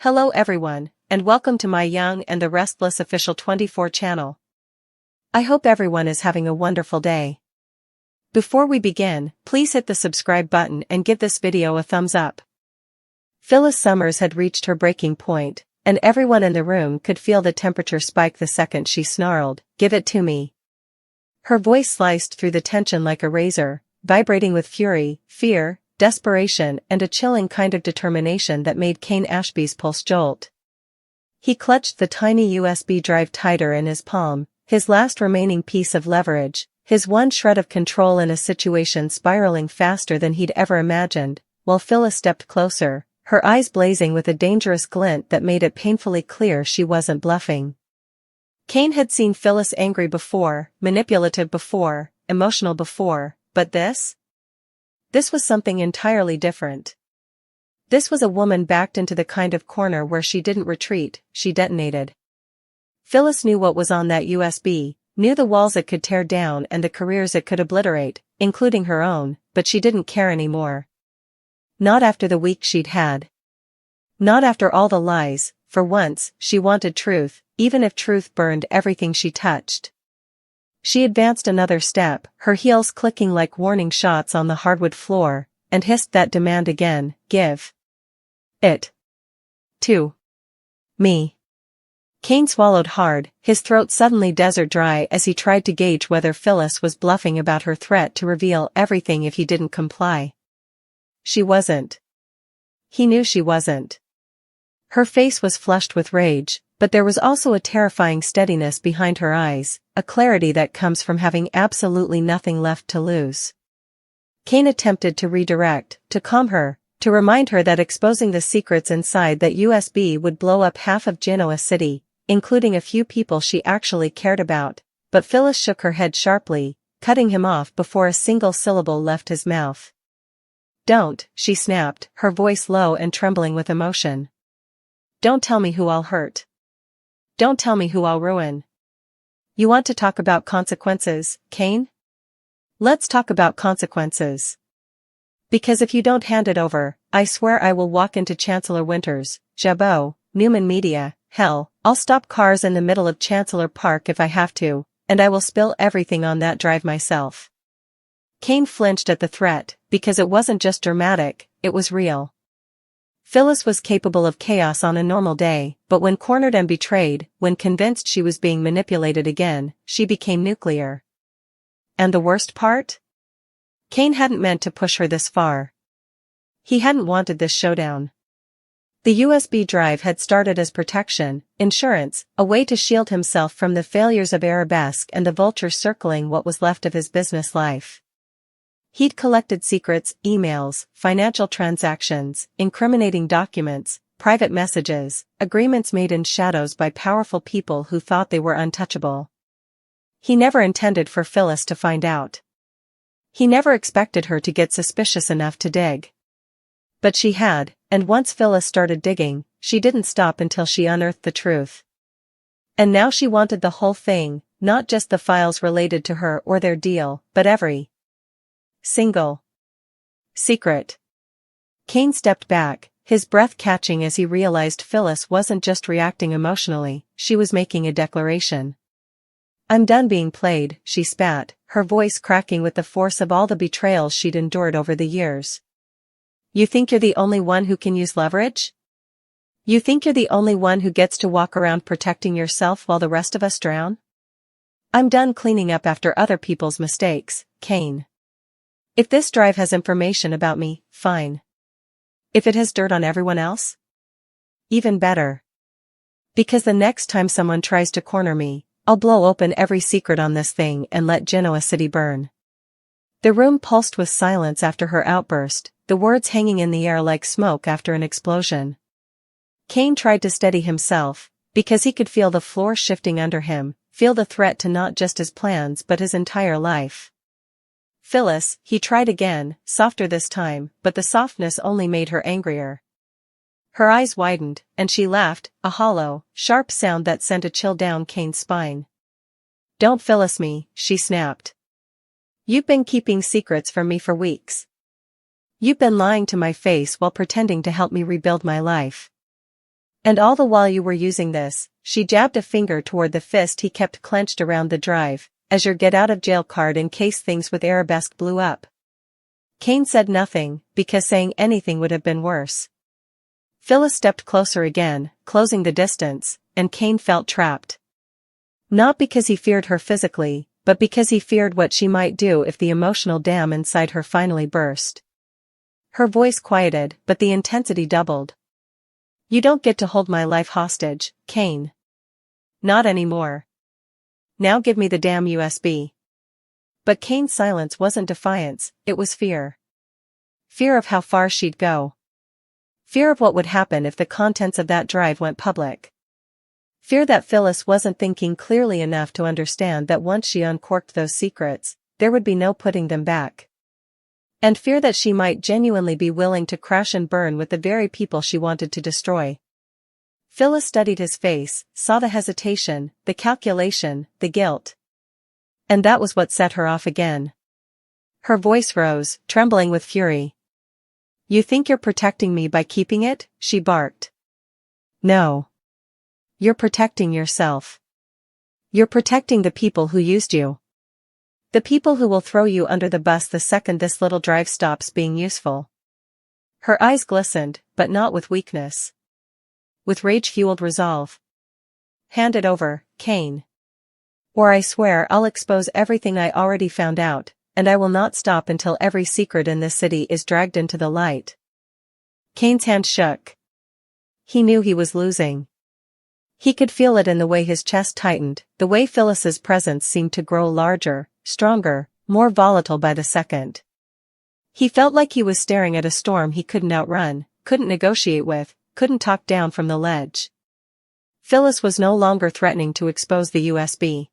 Hello everyone, and welcome to my Young and the Restless Official 24 channel. I hope everyone is having a wonderful day. Before we begin, please hit the subscribe button and give this video a thumbs up. Phyllis Summers had reached her breaking point, and everyone in the room could feel the temperature spike the second she snarled, "Give it to me." Her voice sliced through the tension like a razor, vibrating with fury, fear, desperation, and a chilling kind of determination that made Kane Ashby's pulse jolt. He clutched the tiny USB drive tighter in his palm, his last remaining piece of leverage, his one shred of control in a situation spiraling faster than he'd ever imagined, while Phyllis stepped closer, her eyes blazing with a dangerous glint that made it painfully clear she wasn't bluffing. Kane had seen Phyllis angry before, manipulative before, emotional before, but this was something entirely different. This was a woman backed into the kind of corner where she didn't retreat, she detonated. Phyllis knew what was on that USB, knew the walls it could tear down and the careers it could obliterate, including her own, but she didn't care anymore. Not after the week she'd had. Not after all the lies. For once, she wanted truth, even if truth burned everything she touched. She advanced another step, her heels clicking like warning shots on the hardwood floor, and hissed that demand again, "Give it to me." Kane swallowed hard, his throat suddenly desert dry as he tried to gauge whether Phyllis was bluffing about her threat to reveal everything if he didn't comply. She wasn't. He knew she wasn't. Her face was flushed with rage, but there was also a terrifying steadiness behind her eyes, a clarity that comes from having absolutely nothing left to lose. Kane attempted to redirect, to calm her, to remind her that exposing the secrets inside that USB would blow up half of Genoa City, including a few people she actually cared about, but Phyllis shook her head sharply, cutting him off before a single syllable left his mouth. "Don't," she snapped, her voice low and trembling with emotion. "Don't tell me who I'll hurt. Don't tell me who I'll ruin." "You want to talk about consequences, Kane? Let's talk about consequences. Because if you don't hand it over, I swear I will walk into Chancellor Winters, Jabot, Newman Media, hell, I'll stop cars in the middle of Chancellor Park if I have to, and I will spill everything on that drive myself." Kane flinched at the threat, because it wasn't just dramatic, it was real. Phyllis was capable of chaos on a normal day, but when cornered and betrayed, when convinced she was being manipulated again, she became nuclear. And the worst part? Kane hadn't meant to push her this far. He hadn't wanted this showdown. The USB drive had started as protection, insurance, a way to shield himself from the failures of Arabesque and the vultures circling what was left of his business life. He'd collected secrets, emails, financial transactions, incriminating documents, private messages, agreements made in shadows by powerful people who thought they were untouchable. He never intended for Phyllis to find out. He never expected her to get suspicious enough to dig. But she had, and once Phyllis started digging, she didn't stop until she unearthed the truth. And now she wanted the whole thing, not just the files related to her or their deal, but every single secret. Kane stepped back, his breath catching as he realized Phyllis wasn't just reacting emotionally, she was making a declaration. "I'm done being played," she spat, her voice cracking with the force of all the betrayals she'd endured over the years. "You think you're the only one who can use leverage? You think you're the only one who gets to walk around protecting yourself while the rest of us drown? I'm done cleaning up after other people's mistakes, Kane. If this drive has information about me, fine. If it has dirt on everyone else? Even better. Because the next time someone tries to corner me, I'll blow open every secret on this thing and let Genoa City burn." The room pulsed with silence after her outburst, the words hanging in the air like smoke after an explosion. Kane tried to steady himself, because he could feel the floor shifting under him, feel the threat to not just his plans but his entire life. "Phyllis," he tried again, softer this time, but the softness only made her angrier. Her eyes widened, and she laughed, a hollow, sharp sound that sent a chill down Kane's spine. "Don't Phyllis me," she snapped. "You've been keeping secrets from me for weeks. You've been lying to my face while pretending to help me rebuild my life. And all the while you were using this, she jabbed a finger toward the fist he kept clenched around the drive, as your get-out-of-jail card in case things with Arabesque blew up. Kane said nothing, because saying anything would have been worse. Phyllis stepped closer again, closing the distance, and Kane felt trapped. Not because he feared her physically, but because he feared what she might do if the emotional dam inside her finally burst. Her voice quieted, but the intensity doubled. You don't get to hold my life hostage, Kane. Not anymore. Now give me the damn USB. But Kane's silence wasn't defiance, it was fear. Fear of how far she'd go. Fear of what would happen if the contents of that drive went public. Fear that Phyllis wasn't thinking clearly enough to understand that once she uncorked those secrets, there would be no putting them back. And fear that she might genuinely be willing to crash and burn with the very people she wanted to destroy. Phyllis studied his face, saw the hesitation, the calculation, the guilt. And that was what set her off again. Her voice rose, trembling with fury. You think you're protecting me by keeping it? She barked. No. You're protecting yourself. You're protecting the people who used you. The people who will throw you under the bus the second this little drive stops being useful. Her eyes glistened, but not with weakness. With rage-fueled resolve. Hand it over, Kane. Or I swear I'll expose everything I already found out, and I will not stop until every secret in this city is dragged into the light. Kane's hand shook. He knew he was losing. He could feel it in the way his chest tightened, the way Phyllis's presence seemed to grow larger, stronger, more volatile by the second. He felt like he was staring at a storm he couldn't outrun, couldn't negotiate with, couldn't talk down from the ledge. Phyllis was no longer threatening to expose the USB.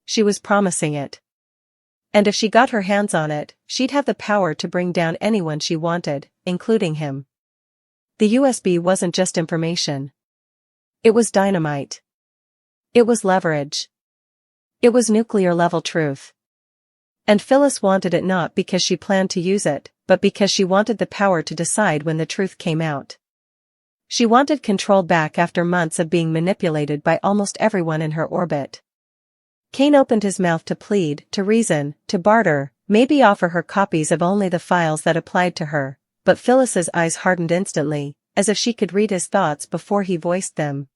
She was promising it. And if she got her hands on it, she'd have the power to bring down anyone she wanted, including him. The USB wasn't just information. It was dynamite. It was leverage. It was nuclear-level truth. And Phyllis wanted it not because she planned to use it, but because she wanted the power to decide when the truth came out. She wanted control back after months of being manipulated by almost everyone in her orbit. Kane opened his mouth to plead, to reason, to barter, maybe offer her copies of only the files that applied to her, but Phyllis's eyes hardened instantly, as if she could read his thoughts before he voiced them.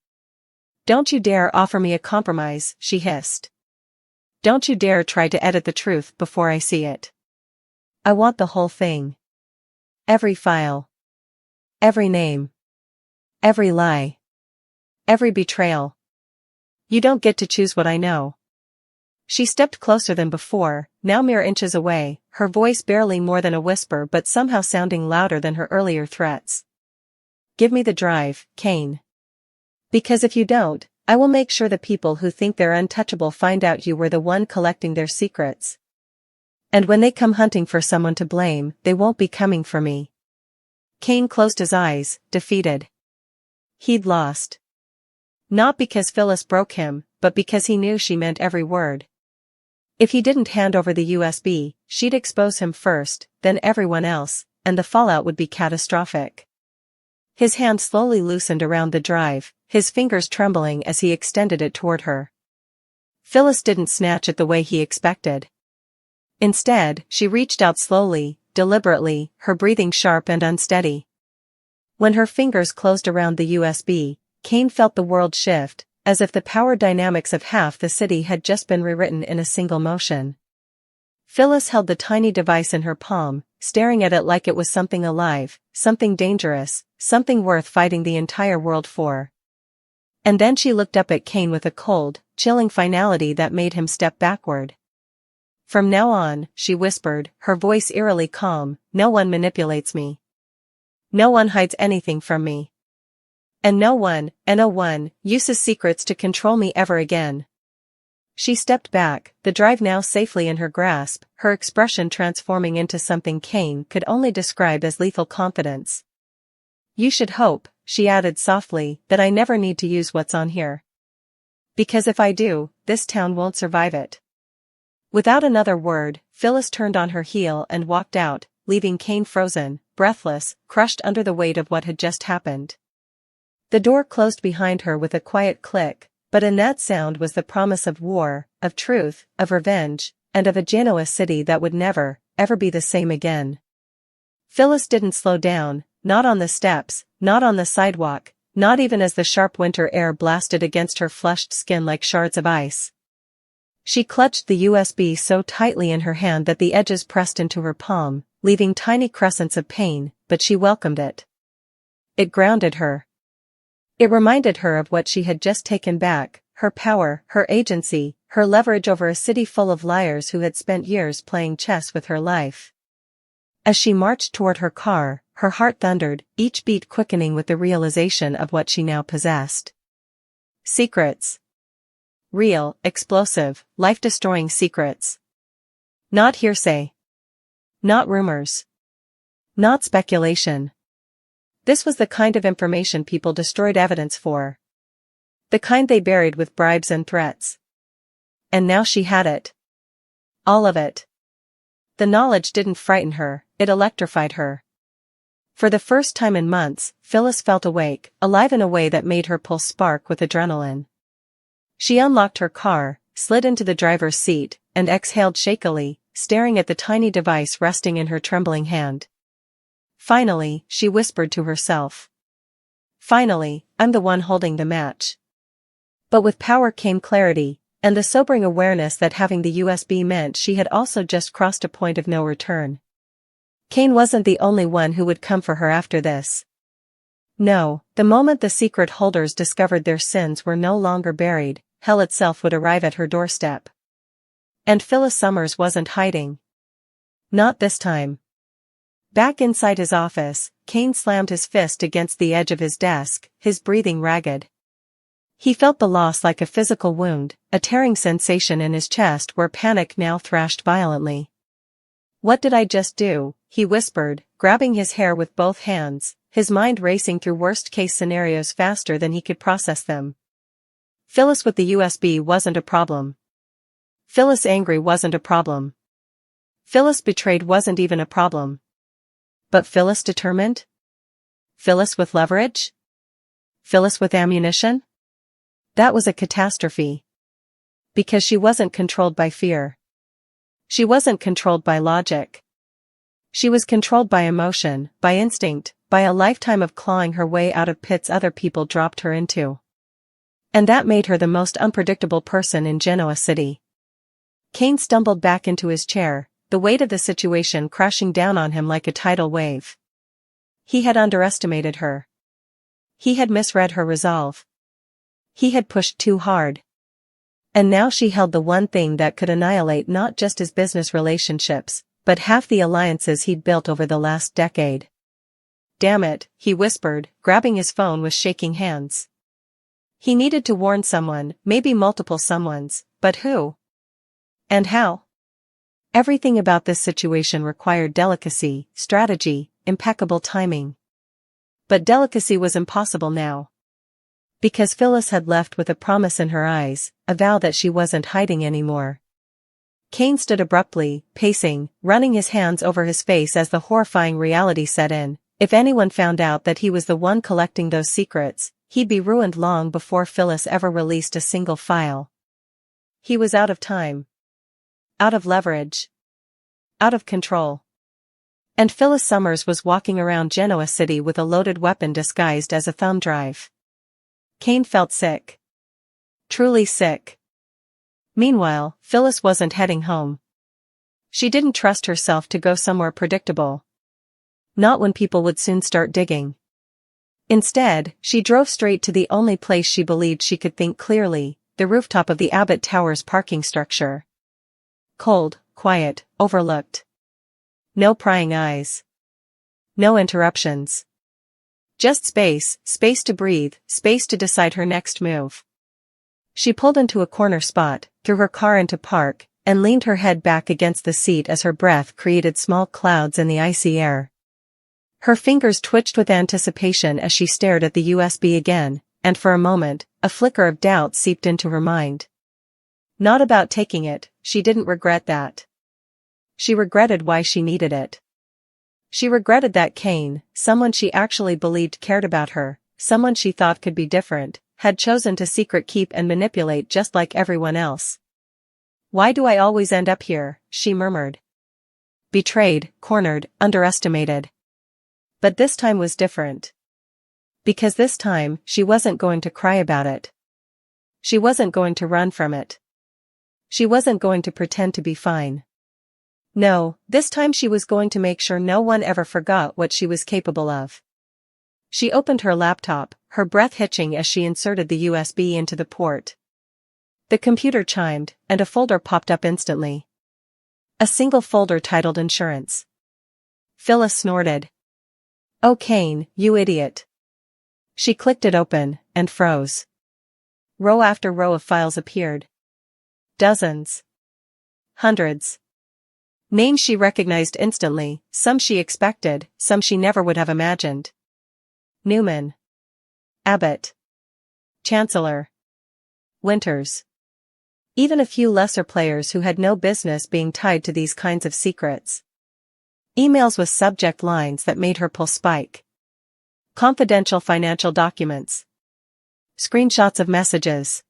Don't you dare offer me a compromise, she hissed. Don't you dare try to edit the truth before I see it. I want the whole thing. Every file. Every name. Every lie. Every betrayal. You don't get to choose what I know. She stepped closer than before, now mere inches away, her voice barely more than a whisper but somehow sounding louder than her earlier threats. Give me the drive, Kane. Because if you don't, I will make sure the people who think they're untouchable find out you were the one collecting their secrets. And when they come hunting for someone to blame, they won't be coming for me. Kane closed his eyes, defeated. He'd lost. Not because Phyllis broke him, but because he knew she meant every word. If he didn't hand over the USB, she'd expose him first, then everyone else, and the fallout would be catastrophic. His hand slowly loosened around the drive, his fingers trembling as he extended it toward her. Phyllis didn't snatch it the way he expected. Instead, she reached out slowly, deliberately, her breathing sharp and unsteady. When her fingers closed around the USB, Kane felt the world shift, as if the power dynamics of half the city had just been rewritten in a single motion. Phyllis held the tiny device in her palm, staring at it like it was something alive, something dangerous, something worth fighting the entire world for. And then she looked up at Kane with a cold, chilling finality that made him step backward. From now on, she whispered, her voice eerily calm, no one manipulates me. No one hides anything from me. And no one uses secrets to control me ever again. She stepped back, the drive now safely in her grasp, her expression transforming into something Kane could only describe as lethal confidence. You should hope, she added softly, that I never need to use what's on here. Because if I do, this town won't survive it. Without another word, Phyllis turned on her heel and walked out, leaving Kane frozen, breathless, crushed under the weight of what had just happened. The door closed behind her with a quiet click, but in that sound was the promise of war, of truth, of revenge, and of a Genoa city that would never, ever be the same again. Phyllis didn't slow down, not on the steps, not on the sidewalk, not even as the sharp winter air blasted against her flushed skin like shards of ice. She clutched the USB so tightly in her hand that the edges pressed into her palm, leaving tiny crescents of pain, but she welcomed it. It grounded her. It reminded her of what she had just taken back, her power, her agency, her leverage over a city full of liars who had spent years playing chess with her life. As she marched toward her car, her heart thundered, each beat quickening with the realization of what she now possessed. Secrets. Real, explosive, life-destroying secrets. Not hearsay. Not rumors. Not speculation. This was the kind of information people destroyed evidence for. The kind they buried with bribes and threats. And now she had it. All of it. The knowledge didn't frighten her, it electrified her. For the first time in months, Phyllis felt awake, alive in a way that made her pulse spark with adrenaline. She unlocked her car, slid into the driver's seat, and exhaled shakily, staring at the tiny device resting in her trembling hand. Finally, she whispered to herself. Finally, I'm the one holding the match. But with power came clarity, and the sobering awareness that having the USB meant she had also just crossed a point of no return. Cain wasn't the only one who would come for her after this. No, the moment the secret holders discovered their sins were no longer buried, hell itself would arrive at her doorstep. And Phyllis Summers wasn't hiding. Not this time. Back inside his office, Cain slammed his fist against the edge of his desk, his breathing ragged. He felt the loss like a physical wound, a tearing sensation in his chest where panic now thrashed violently. What did I just do? He whispered, grabbing his hair with both hands, his mind racing through worst-case scenarios faster than he could process them. Phyllis with the USB wasn't a problem. Phyllis angry wasn't a problem. Phyllis betrayed wasn't even a problem. But Phyllis determined? Phyllis with leverage? Phyllis with ammunition? That was a catastrophe. Because she wasn't controlled by fear. She wasn't controlled by logic. She was controlled by emotion, by instinct, by a lifetime of clawing her way out of pits other people dropped her into. And that made her the most unpredictable person in Genoa City. Cain stumbled back into his chair, the weight of the situation crashing down on him like a tidal wave. He had underestimated her. He had misread her resolve. He had pushed too hard. And now she held the one thing that could annihilate not just his business relationships, but half the alliances he'd built over the last decade. Damn it, he whispered, grabbing his phone with shaking hands. He needed to warn someone, maybe multiple someones, but who? And how? Everything about this situation required delicacy, strategy, impeccable timing. But delicacy was impossible now. Because Phyllis had left with a promise in her eyes, a vow that she wasn't hiding anymore. Cain stood abruptly, pacing, running his hands over his face as the horrifying reality set in. If anyone found out that he was the one collecting those secrets, he'd be ruined long before Phyllis ever released a single file. He was out of time. Out of leverage. Out of control. And Phyllis Summers was walking around Genoa City with a loaded weapon disguised as a thumb drive. Cain felt sick. Truly sick. Meanwhile, Phyllis wasn't heading home. She didn't trust herself to go somewhere predictable. Not when people would soon start digging. Instead, she drove straight to the only place she believed she could think clearly, the rooftop of the Abbott Towers parking structure. Cold, quiet, overlooked. No prying eyes. No interruptions. Just space, space to breathe, space to decide her next move. She pulled into a corner spot, threw her car into park, and leaned her head back against the seat as her breath created small clouds in the icy air. Her fingers twitched with anticipation as she stared at the USB again, and for a moment, a flicker of doubt seeped into her mind. Not about taking it, she didn't regret that. She regretted why she needed it. She regretted that Cain, someone she actually believed cared about her, someone she thought could be different, had chosen to secret keep and manipulate just like everyone else. "Why do I always end up here?" she murmured. Betrayed, cornered, underestimated. But this time was different. Because this time, she wasn't going to cry about it. She wasn't going to run from it. She wasn't going to pretend to be fine. No, this time she was going to make sure no one ever forgot what she was capable of. She opened her laptop, her breath hitching as she inserted the USB into the port. The computer chimed, and a folder popped up instantly. A single folder titled Insurance. Phyllis snorted. "Oh Kane, you idiot." She clicked it open, and froze. Row after row of files appeared. Dozens. Hundreds. Names she recognized instantly, some she expected, some she never would have imagined. Newman. Abbott. Chancellor. Winters. Even a few lesser players who had no business being tied to these kinds of secrets. Emails with subject lines that made her pulse spike. Confidential financial documents. Screenshots of messages.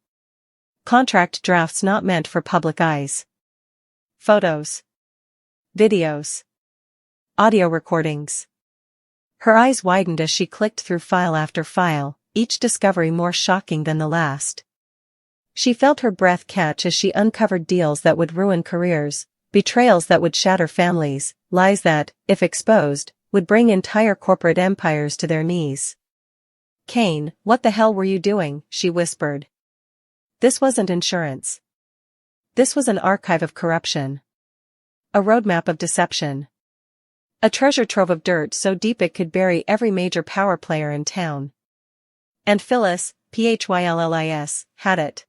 Contract drafts not meant for public eyes. Photos. Videos. Audio recordings. Her eyes widened as she clicked through file after file, each discovery more shocking than the last. She felt her breath catch as she uncovered deals that would ruin careers, betrayals that would shatter families, lies that, if exposed, would bring entire corporate empires to their knees. "Kane, what the hell were you doing?" she whispered. This wasn't insurance. This was an archive of corruption. A roadmap of deception. A treasure trove of dirt so deep it could bury every major power player in town. And Phyllis, PHYLISS, had it.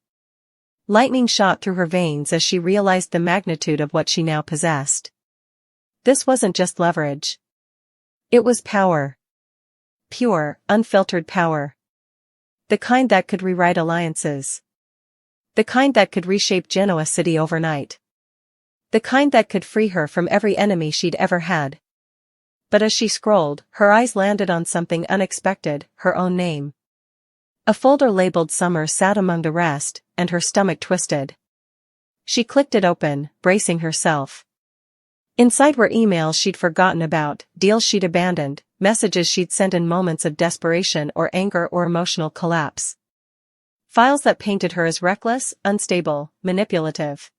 Lightning shot through her veins as she realized the magnitude of what she now possessed. This wasn't just leverage. It was power. Pure, unfiltered power. The kind that could rewrite alliances. The kind that could reshape Genoa City overnight. The kind that could free her from every enemy she'd ever had. But as she scrolled, her eyes landed on something unexpected, her own name. A folder labeled Summer sat among the rest, and her stomach twisted. She clicked it open, bracing herself. Inside were emails she'd forgotten about, deals she'd abandoned, messages she'd sent in moments of desperation or anger or emotional collapse. Files that painted her as reckless, unstable, manipulative.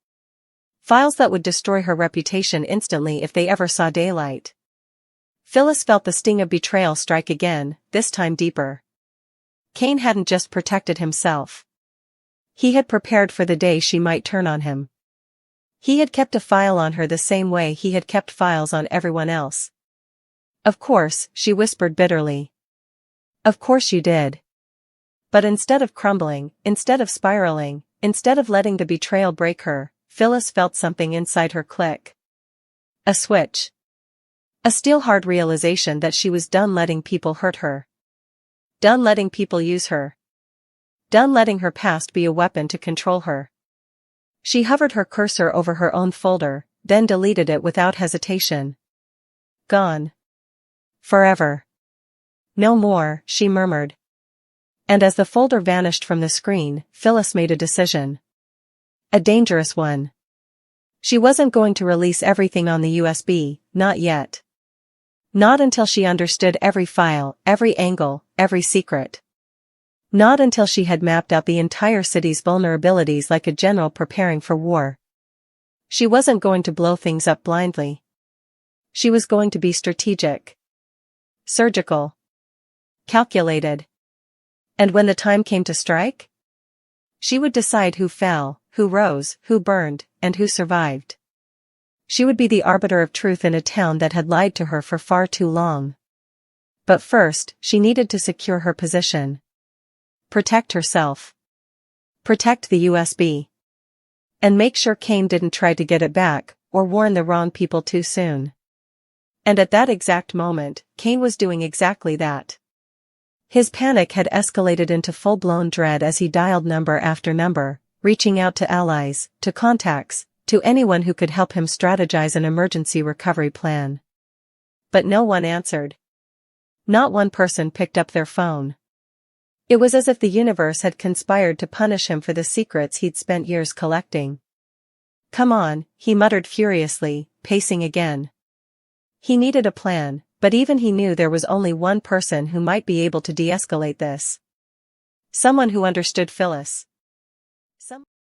Files that would destroy her reputation instantly if they ever saw daylight. Phyllis felt the sting of betrayal strike again, this time deeper. Kane hadn't just protected himself. He had prepared for the day she might turn on him. He had kept a file on her the same way he had kept files on everyone else. "Of course," she whispered bitterly. "Of course you did." But instead of crumbling, instead of spiraling, instead of letting the betrayal break her, Phyllis felt something inside her click. A switch. A steel-hard realization that she was done letting people hurt her. Done letting people use her. Done letting her past be a weapon to control her. She hovered her cursor over her own folder, then deleted it without hesitation. Gone. Forever. "No more," she murmured. And as the folder vanished from the screen, Phyllis made a decision. A dangerous one. She wasn't going to release everything on the USB, not yet. Not until she understood every file, every angle, every secret. Not until she had mapped out the entire city's vulnerabilities like a general preparing for war. She wasn't going to blow things up blindly. She was going to be strategic. Surgical. Calculated. And when the time came to strike? She would decide who fell, who rose, who burned, and who survived. She would be the arbiter of truth in a town that had lied to her for far too long. But first, she needed to secure her position. Protect herself. Protect the USB. And make sure Kane didn't try to get it back, or warn the wrong people too soon. And at that exact moment, Kane was doing exactly that. His panic had escalated into full-blown dread as he dialed number after number, reaching out to allies, to contacts, to anyone who could help him strategize an emergency recovery plan. But no one answered. Not one person picked up their phone. It was as if the universe had conspired to punish him for the secrets he'd spent years collecting. "Come on," he muttered furiously, pacing again. He needed a plan, but even he knew there was only one person who might be able to de-escalate this. Someone who understood Phyllis.